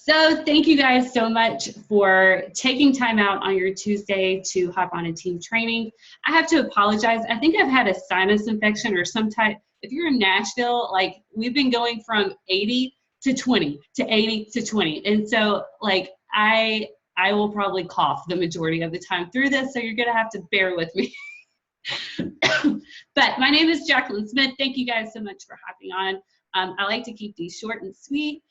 So thank you guys so much for taking time out on your Tuesday to hop on a team training. I have to apologize. I think I've had a sinus infection or some type. If you're in Nashville, like we've been going from 80 to 20 to 80 to 20. And so like I will probably cough the majority of the time through this. So you're going to have to bear with me. But my name is Jacqueline Smith. Thank you guys so much for hopping on. I like to keep these short and sweet.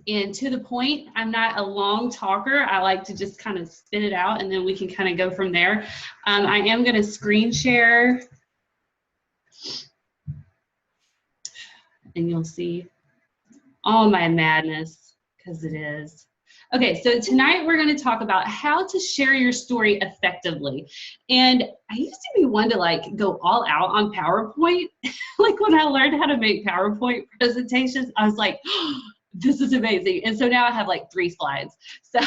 And to the point. I'm not a long talker. I like to just kind of spit it out and then we can kind of go from there. I am going to screen share and you'll see all my madness because it is. Okay, so tonight we're going to talk about how to share your story effectively. And I used to be one to like go all out on PowerPoint. Like when I learned how to make PowerPoint presentations, I was like, oh, this is amazing. And so now I have like 3 slides. So,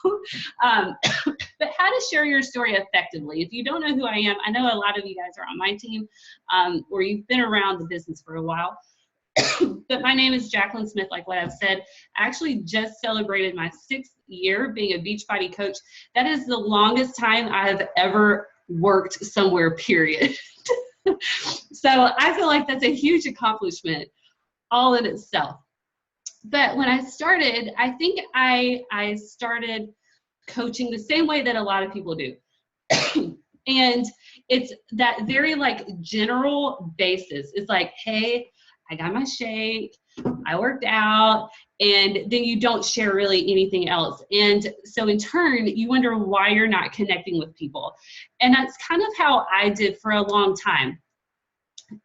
but how to share your story effectively. If you don't know who I am, I know a lot of you guys are on my team or you've been around the business for a while. But my name is Jacqueline Smith, like what I've said. I actually just celebrated my 6th year being a Beachbody coach. That is the longest time I have ever worked somewhere, period. So I feel like that's a huge accomplishment all in itself. But when I started, I think I started coaching the same way that a lot of people do. And it's that very like general basis. It's like, hey, I got my shake, I worked out, and then you don't share really anything else. And so in turn, you wonder why you're not connecting with people. And that's kind of how I did for a long time.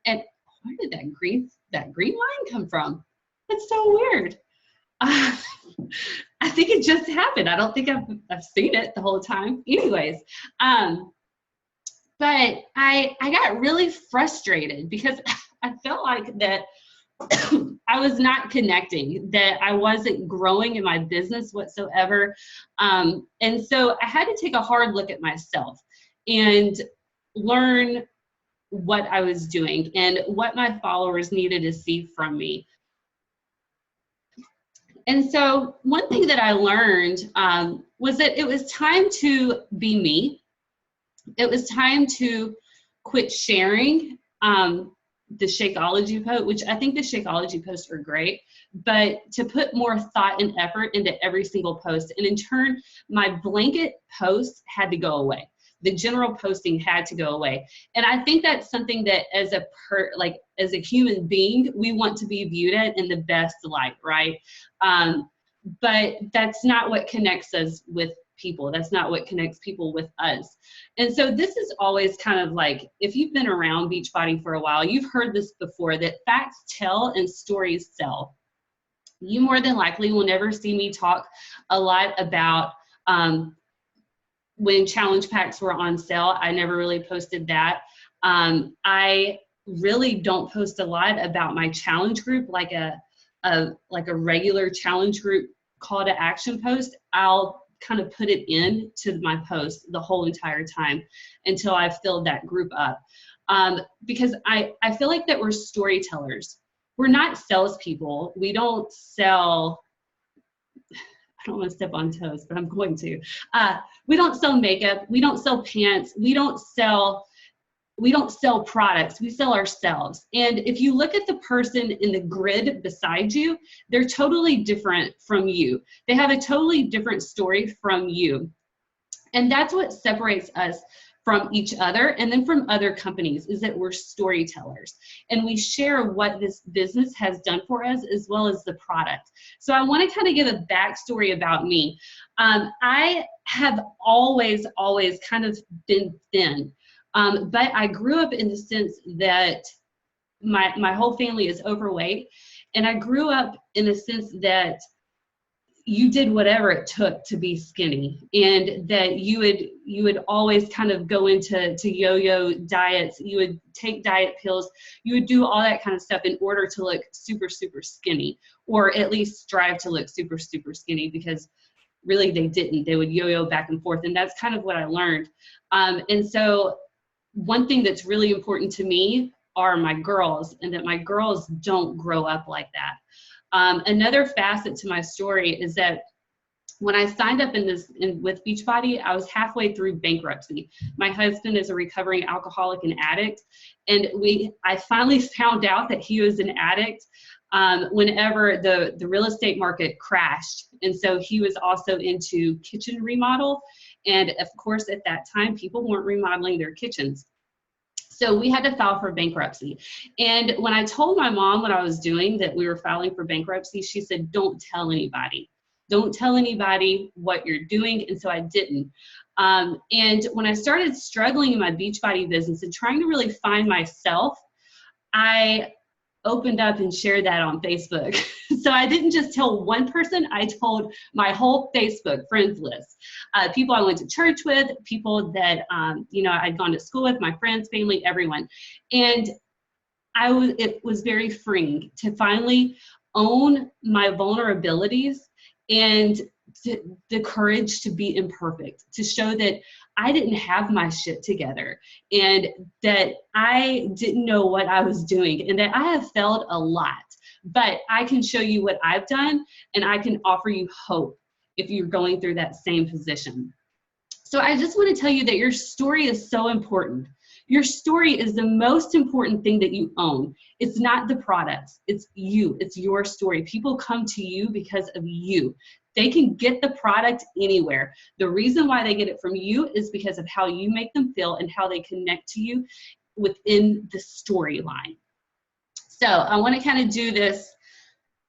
And where did that green line come from? That's so weird. I think it just happened. I don't think I've seen it the whole time. Anyways, but I got really frustrated because I felt like that I was not connecting, that I wasn't growing in my business whatsoever. And so I had to take a hard look at myself and learn what I was doing and what my followers needed to see from me. And so one thing that I learned was that it was time to be me. It was time to quit sharing the Shakeology post, which I think the Shakeology posts are great, but to put more thought and effort into every single post. And in turn, my blanket posts had to go away. The general posting had to go away. And I think that's something that as a human being, we want to be viewed at in the best light, right? But that's not what connects us with people. That's not what connects people with us. And so this is always kind of like, if you've been around Beachbody for a while, you've heard this before, that facts tell and stories sell. You more than likely will never see me talk a lot about when challenge packs were on sale. I never really posted that. I really don't post a lot about my challenge group, like a regular challenge group call to action post. I'll kind of put it in to my post the whole entire time until I've filled that group up. Because I feel like that we're storytellers. We're not salespeople. We don't sell, I don't want to step on toes, but I'm going to. We don't sell makeup. We don't sell pants. We don't sell products. We sell ourselves. And if you look at the person in the grid beside you, they're totally different from you. They have a totally different story from you. And that's what separates us from each other and then from other companies, is that we're storytellers and we share what this business has done for us as well as the product. So I want to kind of give a backstory about me. I have always kind of been thin. But I grew up in the sense that my whole family is overweight, and I grew up in the sense that you did whatever it took to be skinny, and that you would always kind of go into yo-yo diets. You would take diet pills. You would do all that kind of stuff in order to look super, super skinny, or at least strive to look super, super skinny, because really they didn't. They would yo-yo back and forth, and that's kind of what I learned. And so one thing that's really important to me are my girls, and that my girls don't grow up like that. Another facet to my story is that when I signed up with Beachbody, I was halfway through bankruptcy. My husband is a recovering alcoholic and addict, and I finally found out that he was an addict whenever the real estate market crashed. And so he was also into kitchen remodel. And of course, at that time, people weren't remodeling their kitchens. So we had to file for bankruptcy. And when I told my mom what I was doing, that we were filing for bankruptcy, she said, don't tell anybody. Don't tell anybody what you're doing. And so I didn't. And when I started struggling in my Beachbody business and trying to really find myself, I opened up and shared that on Facebook. So I didn't just tell one person, I told my whole Facebook friends list. People I went to church with, people that I'd gone to school with, my friends, family, everyone. And it was very freeing to finally own my vulnerabilities and the courage to be imperfect, to show that I didn't have my shit together and that I didn't know what I was doing and that I have failed a lot, but I can show you what I've done and I can offer you hope if you're going through that same position. So I just want to tell you that your story is so important. Your story is the most important thing that you own. It's not the products, it's you, it's your story. People come to you because of you. They can get the product anywhere. The reason why they get it from you is because of how you make them feel and how they connect to you within the storyline. So I want to kind of do this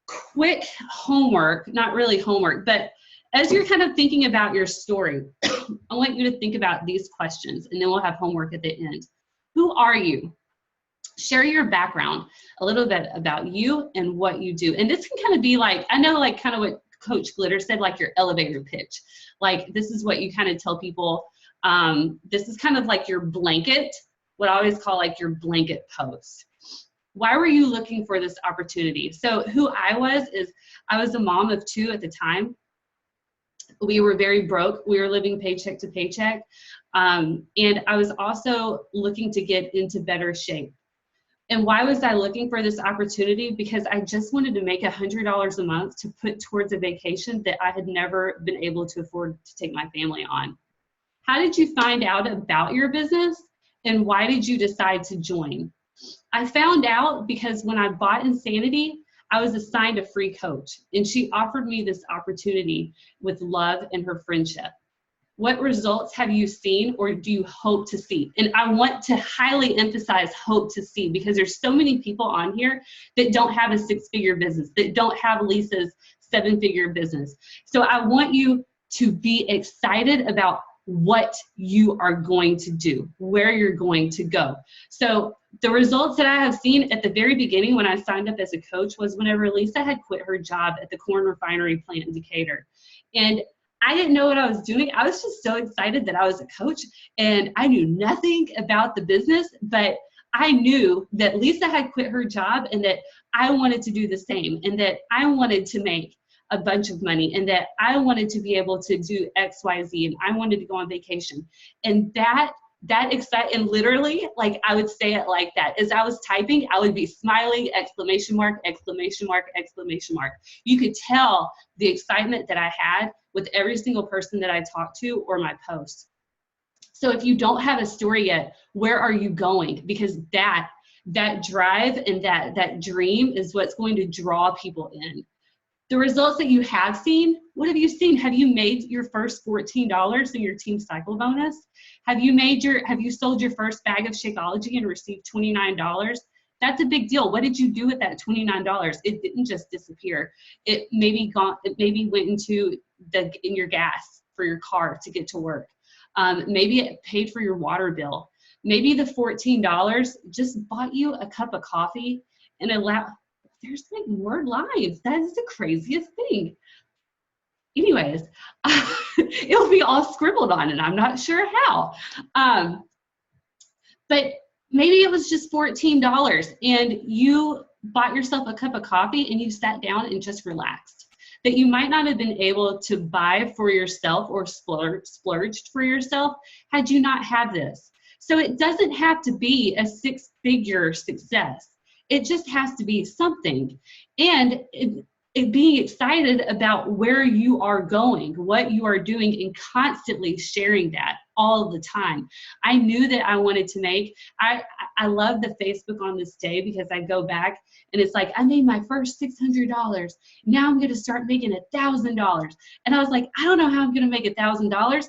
quick homework, not really homework, but as you're kind of thinking about your story, I want you to think about these questions, and then we'll have homework at the end. Who are you? Share your background, a little bit about you and what you do. And this can kind of be like, I know like kind of what Coach Glitter said, like your elevator pitch. Like this is what you kind of tell people. This is kind of like your blanket, what I always call like your blanket post. Why were you looking for this opportunity? So who I was a mom of 2 at the time. We were very broke. We were living paycheck to paycheck. And I was also looking to get into better shape. And why was I looking for this opportunity? Because I just wanted to make $100 a month to put towards a vacation that I had never been able to afford to take my family on. How did you find out about your business? And why did you decide to join? I found out because when I bought Insanity, I was assigned a free coach, and she offered me this opportunity with love and her friendship. What results have you seen or do you hope to see? And I want to highly emphasize hope to see, because there's so many people on here that don't have a 6-figure business, that don't have Lisa's 7-figure business. So I want you to be excited about what you are going to do, where you're going to go. So the results that I have seen at the very beginning when I signed up as a coach was whenever Lisa had quit her job at the corn refinery plant in Decatur. And I didn't know what I was doing. I was just so excited that I was a coach, and I knew nothing about the business, but I knew that Lisa had quit her job and that I wanted to do the same, and that I wanted to make a bunch of money, and that I wanted to be able to do X, Y, Z, and I wanted to go on vacation. And that excited, and literally, like I would say it like that. As I was typing, I would be smiling, exclamation mark, exclamation mark, exclamation mark. You could tell the excitement that I had with every single person that I talked to or my posts. So if you don't have a story yet, where are you going? Because that drive and that dream is what's going to draw people in. The results that you have seen, what have you seen? Have you made your first $14 in your team cycle bonus? Have you sold your first bag of Shakeology and received $29? That's a big deal. What did you do with that $29? It didn't just disappear. It maybe went into in your gas for your car to get to work. Maybe it paid for your water bill. Maybe the $14 just bought you a cup of coffee and there's like more lives. That is the craziest thing. Anyways, it'll be all scribbled on and I'm not sure how. But maybe it was just $14 and you bought yourself a cup of coffee and you sat down and just relaxed. That you might not have been able to buy for yourself or splurged for yourself had you not had this. So it doesn't have to be a six-figure success. It just has to be something. And it being excited about where you are going, what you are doing, and constantly sharing that all the time. I knew that I wanted to make, I love the Facebook on this day because I go back and it's like, I made my first $600. Now I'm going to start making $1,000. And I was like, I don't know how I'm going to make $1,000.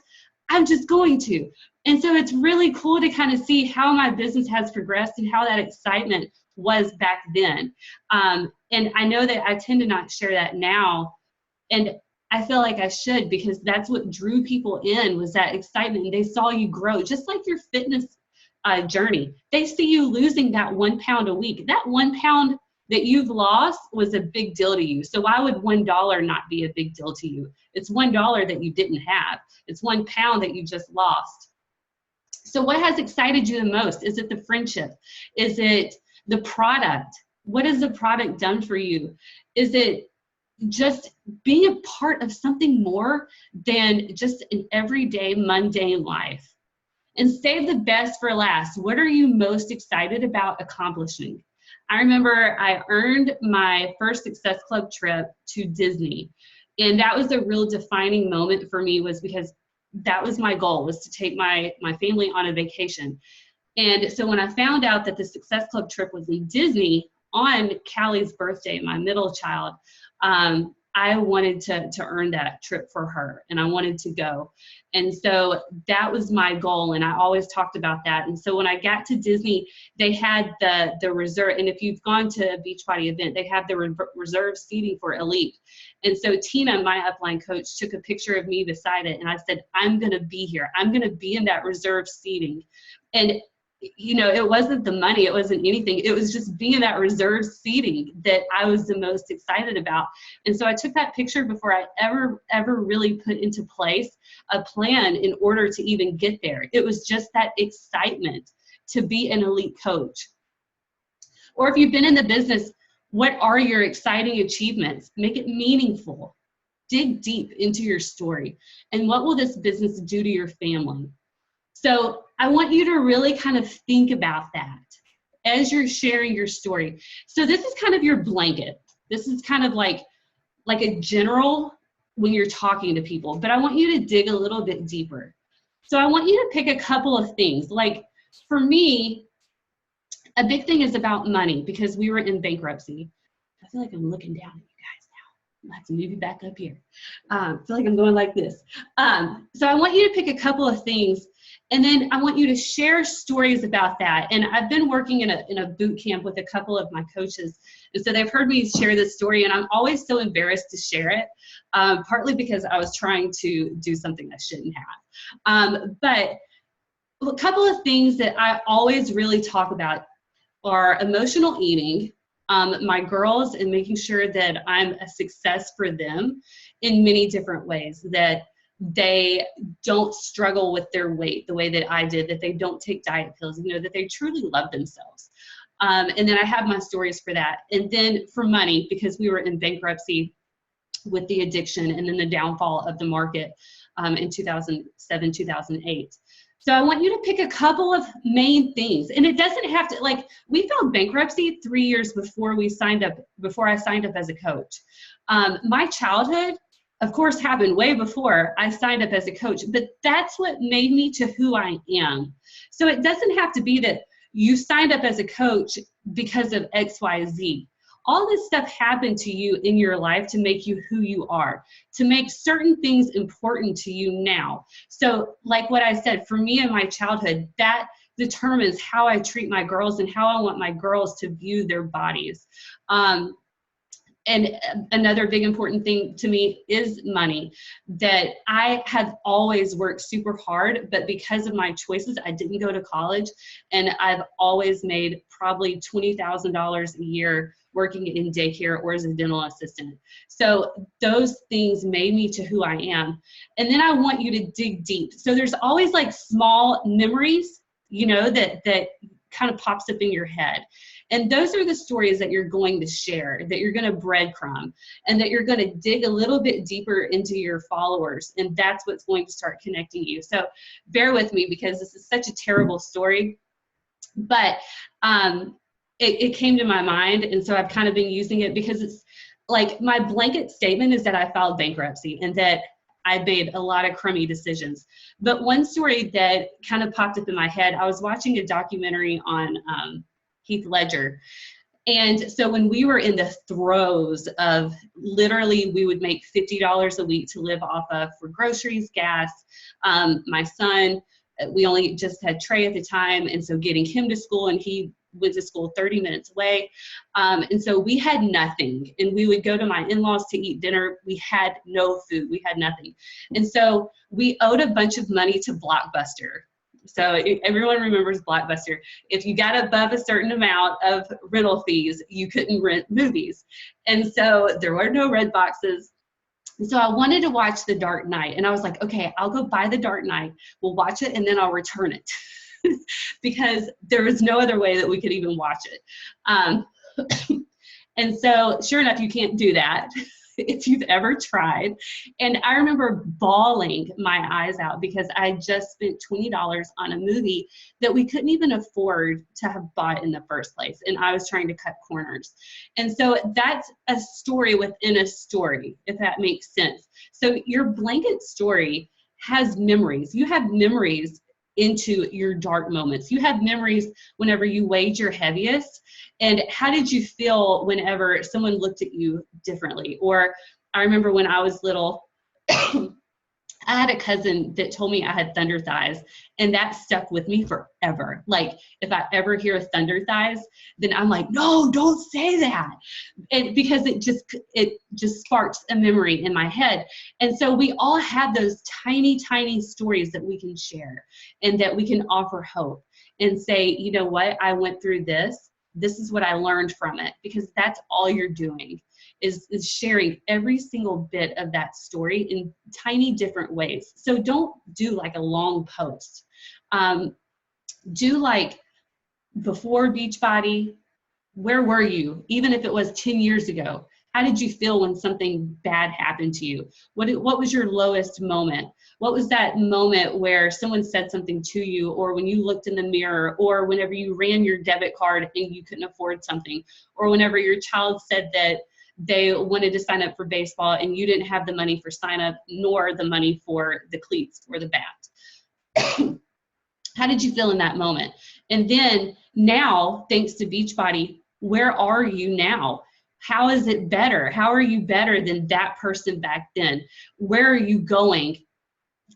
I'm just going to. And so it's really cool to kind of see how my business has progressed and how that excitement was back then. And I know that I tend to not share that now. And I feel like I should, because that's what drew people in, was that excitement. And they saw you grow, just like your fitness journey. They see you losing that 1 pound a week. That 1 pound that you've lost was a big deal to you. So why would $1 not be a big deal to you? It's $1 that you didn't have. It's 1 pound that you just lost. So what has excited you the most? Is it the friendship? Is it the product? What has the product done for you? Is it just being a part of something more than just an everyday mundane life? And save the best for last. What are you most excited about accomplishing? I remember I earned my first Success Club trip to Disney. And that was a real defining moment for me, was because that was my goal, was to take my family on a vacation. And so when I found out that the Success Club trip was in Disney on Callie's birthday, my middle child, I wanted to earn that trip for her, and I wanted to go. And so that was my goal, and I always talked about that. And so when I got to Disney, they had the reserve, and if you've gone to a Beachbody event, they have the reserve seating for elite. And so Tina, my upline coach, took a picture of me beside it, and I said, I'm gonna be here. I'm gonna be in that reserve seating. And you know, it wasn't the money, it wasn't anything. It was just being in that reserve seating that I was the most excited about. And so I took that picture before I ever really put into place a plan in order to even get there. It was just that excitement to be an elite coach. Or if you've been in the business, what are your exciting achievements? Make it meaningful. Dig deep into your story. And what will this business do to your family? So I want you to really kind of think about that as you're sharing your story. So this is kind of your blanket. This is kind of like a general when you're talking to people, but I want you to dig a little bit deeper. So I want you to pick a couple of things. Like for me, a big thing is about money, because we were in bankruptcy. I feel like I'm looking down at you guys now. I'll have to move you back up here. I feel like I'm going like this. So I want you to pick a couple of things, and then I want you to share stories about that. And I've been working in a boot camp with a couple of my coaches. And so they've heard me share this story, and I'm always so embarrassed to share it, partly because I was trying to do something I shouldn't have. But a couple of things that I always really talk about are emotional eating, my girls, and making sure that I'm a success for them in many different ways, that they don't struggle with their weight the way that I did, that they don't take diet pills, you know, that they truly love themselves. And then I have my stories for that. And then for money, because we were in bankruptcy with the addiction and then the downfall of the market in 2007, 2008. So I want you to pick a couple of main things. And it doesn't have to, like, we filed bankruptcy 3 years before I signed up as a coach. My childhood, of course, happened way before I signed up as a coach, but that's what made me to who I am. So it doesn't have to be that you signed up as a coach because of X, Y, Z. All this stuff happened to you in your life to make you who you are, to make certain things important to you now. So like what I said, for me in my childhood, that determines how I treat my girls and how I want my girls to view their bodies. And another big important thing to me is money, that I have always worked super hard, but because of my choices, I didn't go to college, and I've always made probably $20,000 a year working in daycare or as a dental assistant. So those things made me to who I am. And then I want you to dig deep. So there's always like small memories, you know, that kind of pops up in your head. And those are the stories that you're going to share, that you're going to breadcrumb, and that you're going to dig a little bit deeper into your followers. And that's what's going to start connecting you. So bear with me, because this is such a terrible story, but it came to my mind. And so I've kind of been using it, because it's like, my blanket statement is that I filed bankruptcy and that I made a lot of crummy decisions. But one story that kind of popped up in my head, I was watching a documentary on Heath Ledger. And so when we were in the throes of, literally, we would make $50 a week to live off of for groceries, gas. My son, we only just had Trey at the time, and so getting him to school, and he went to school 30 minutes away. And so we had nothing, and we would go to my in-laws to eat dinner. We had no food, we had nothing. And so we owed a bunch of money to Blockbuster. So everyone remembers Blockbuster. If you got above a certain amount of rental fees, you couldn't rent movies. And so there were no red boxes. And so I wanted to watch The Dark Knight, and I was like, okay, I'll go buy The Dark Knight, we'll watch it, and then I'll return it. Because there was no other way that we could even watch it. And so sure enough, you can't do that if you've ever tried. And I remember bawling my eyes out, because I just spent $20 on a movie that we couldn't even afford to have bought in the first place. And I was trying to cut corners. And so that's a story within a story, if that makes sense. So your blanket story has memories. You have memories into your dark moments. You have memories whenever you weighed your heaviest, and how did you feel whenever someone looked at you differently? Or I remember when I was little, I had a cousin that told me I had thunder thighs, and that stuck with me forever. Like, if I ever hear thunder thighs, then I'm like, no, don't say that. Because it just sparks a memory in my head. And so we all have those tiny, tiny stories that we can share, and that we can offer hope and say, you know what, I went through this. This is what I learned from it. Because that's all you're doing, is sharing every single bit of that story in tiny different ways. So don't do like a long post. Do like, before Beachbody, where were you? Even if it was 10 years ago, how did you feel when something bad happened to you? What was your lowest moment? What was that moment where someone said something to you, or when you looked in the mirror, or whenever you ran your debit card and you couldn't afford something, or whenever your child said that they wanted to sign up for baseball and you didn't have the money for sign up, nor the money for the cleats or the bat? How did you feel in that moment? And then now, thanks to Beachbody, where are you now? How is it better? How are you better than that person back then? Where are you going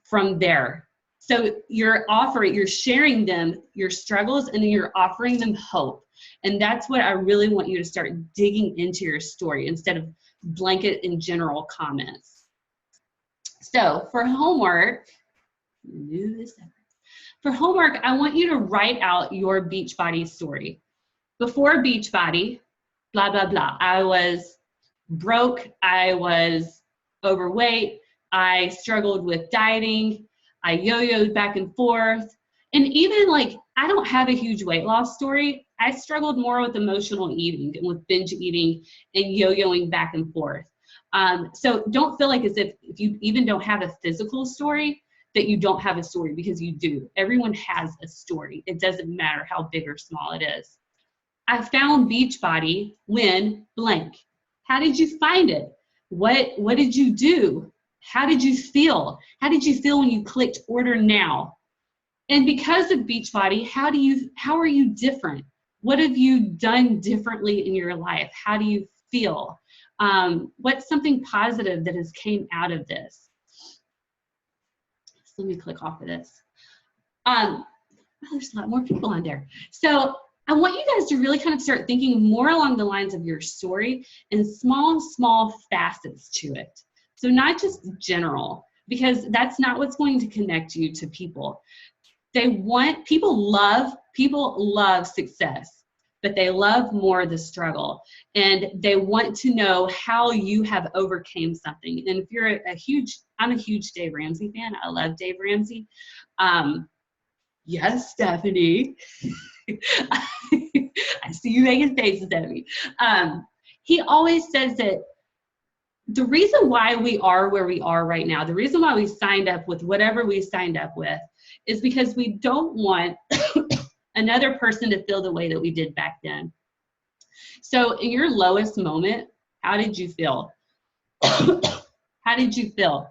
from there? So you're sharing them your struggles, and then you're offering them hope. And that's what I really want you to start digging into your story, instead of blanket in general comments. So for homework, I want you to write out your Beachbody story. Before Beachbody, blah, blah, blah. I was broke. I was overweight. I struggled with dieting. I yo-yoed back and forth. And even like, I don't have a huge weight loss story. I struggled more with emotional eating and with binge eating and yo-yoing back and forth. So don't feel like as if you even don't have a physical story, that you don't have a story, because you do. Everyone has a story. It doesn't matter how big or small it is. I found Beachbody when blank. How did you find it? What did you do? How did you feel? How did you feel when you clicked order now? And because of Beachbody, how are you different? What have you done differently in your life? How do you feel? What's something positive that has came out of this? So let me click off of this. There's a lot more people on there. So I want you guys to really kind of start thinking more along the lines of your story and small facets to it. So not just general, because that's not what's going to connect you to people. People love success, but they love more the struggle, and they want to know how you have overcame something. And if you're I'm a huge Dave Ramsey fan. I love Dave Ramsey. Yes, Stephanie. I see you making faces at me. He always says that the reason why we are where we are right now, the reason why we signed up with whatever we signed up with, is because we don't want another person to feel the way that we did back then. So in your lowest moment, how did you feel? How did you feel?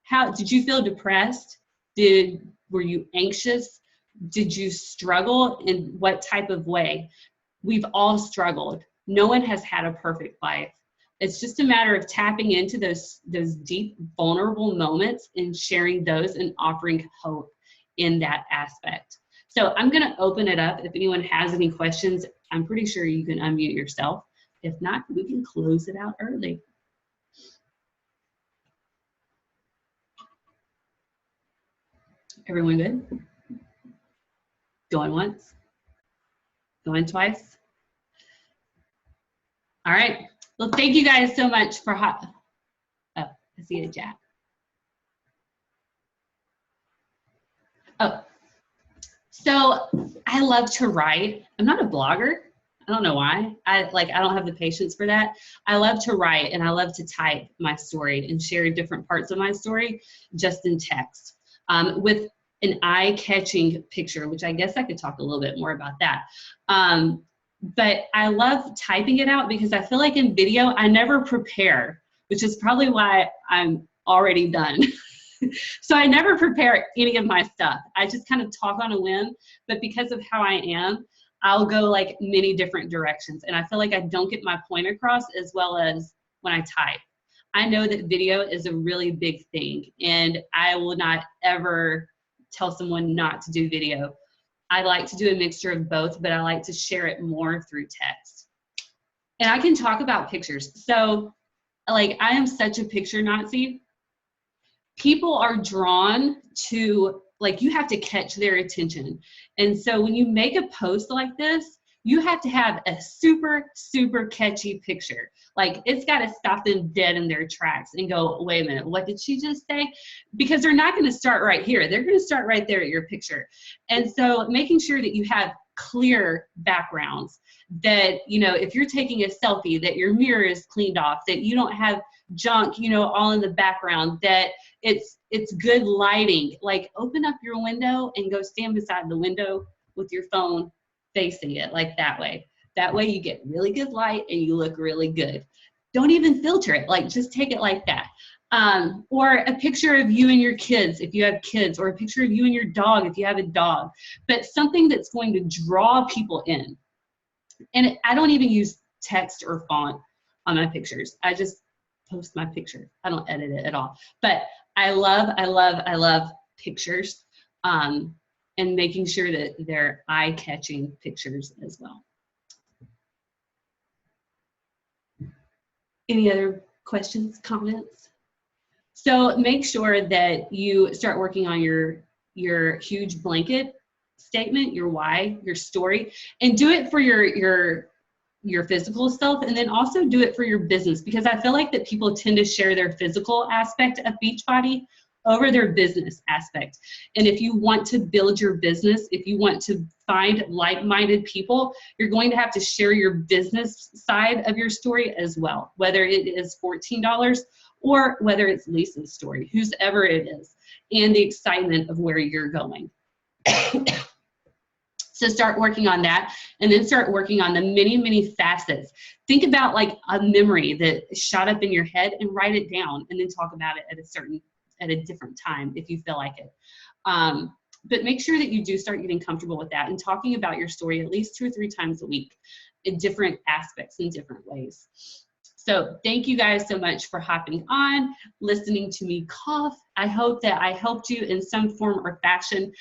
How did you feel? Depressed? Were you anxious? Did you struggle? In what type of way? We've all struggled. No one has had a perfect life. It's just a matter of tapping into those deep, vulnerable moments and sharing those and offering hope in that aspect. So I'm going to open it up. If anyone has any questions, I'm pretty sure you can unmute yourself. If not, we can close it out early. Everyone good? Going once? Going twice? All right. Well, thank you guys so much for oh, I see a chat. Oh, so I love to write. I'm not a blogger. I don't know why. I don't have the patience for that. I love to write and I love to type my story and share different parts of my story just in text with an eye-catching picture, which I guess I could talk a little bit more about that. But I love typing it out because I feel like in video, I never prepare, which is probably why I'm already done. So I never prepare any of my stuff. I just kind of talk on a whim, but because of how I am, I'll go like many different directions. And I feel like I don't get my point across as well as when I type. I know that video is a really big thing, and I will not ever tell someone not to do video. I like to do a mixture of both, but I like to share it more through text. And I can talk about pictures. So like, I am such a picture Nazi. People are drawn to, like, you have to catch their attention. And so when you make a post like this, you have to have a super, super catchy picture. Like, it's got to stop them dead in their tracks and go, wait a minute, what did she just say? Because they're not going to start right here. They're going to start right there at your picture. And so making sure that you have clear backgrounds, that, you know, if you're taking a selfie, that your mirror is cleaned off, that you don't have junk, you know, all in the background, that it's good lighting. Like, open up your window and go stand beside the window with your phone facing it, like that way. That way you get really good light and you look really good. Don't even filter it, like, just take it like that. Or a picture of you and your kids if you have kids, or a picture of you and your dog if you have a dog, but something that's going to draw people in. And I don't even use text or font on my pictures. I just post my picture. I don't edit it at all. But I love pictures, and making sure that they're eye-catching pictures as well. Any other questions, comments? So make sure that you start working on your huge blanket statement, your why, your story, and do it for your physical self, and then also do it for your business, because I feel like that people tend to share their physical aspect of Beachbody over their business aspect. And if you want to build your business, if you want to find like-minded people, you're going to have to share your business side of your story as well, whether it is $14 or whether it's Lisa's story, whoever it is, and the excitement of where you're going. So start working on that, and then start working on the many, many facets. Think about like a memory that shot up in your head and write it down, and then talk about it at a different time if you feel like it. But make sure that you do start getting comfortable with that and talking about your story at least 2 or 3 times a week in different aspects, in different ways. So thank you guys so much for hopping on, listening to me cough. I hope that I helped you in some form or fashion.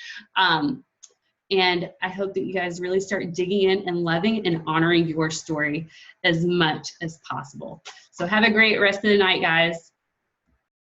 And I hope that you guys really start digging in and loving and honoring your story as much as possible. So have a great rest of the night, guys.